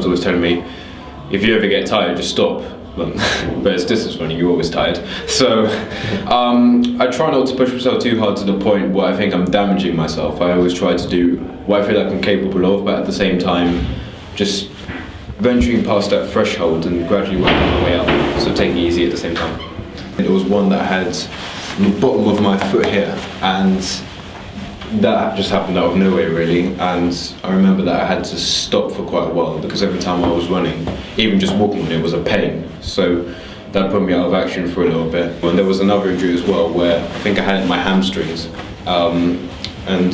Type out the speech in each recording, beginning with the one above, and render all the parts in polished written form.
was always telling me, if you ever get tired, just stop. But it's distance running, you're always tired. So I try not to push myself too hard to the point where I think I'm damaging myself. I always try to do what I feel like I'm capable of, but at the same time, just venturing past that threshold and gradually working my way up. So take it easy at the same time. It was one that had the bottom of my foot here, and that just happened out of nowhere really, and I remember that I had to stop for quite a while because every time I was running, even just walking on it was a pain, so that put me out of action for a little bit. And there was another injury as well where I think I had my hamstrings, and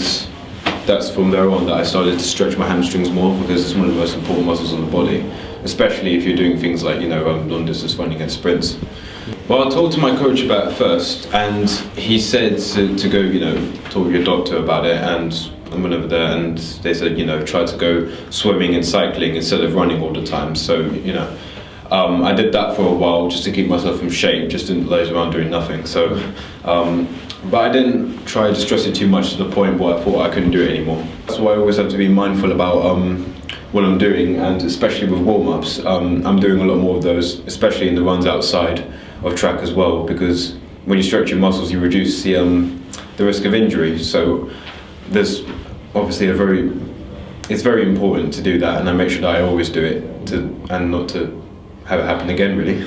that's from there on that I started to stretch my hamstrings more, because it's one of the most important muscles on the body, especially if you're doing things like, long distance running and sprints. Well, I talked to my coach about it first, and he said to go, talk to your doctor about it, and I went over there and they said, try to go swimming and cycling instead of running all the time. So, I did that for a while just to keep myself in shape, just didn't laze around doing nothing. So, but I didn't try to stress it too much to the point where I thought I couldn't do it anymore. That's why I always have to be mindful about what I'm doing, and especially with warm-ups. I'm doing a lot more of those, especially in the runs outside of track as well, because when you stretch your muscles you reduce the risk of injury. So there's obviously it's very important to do that, and I make sure that I always do it and not to have it happen again really.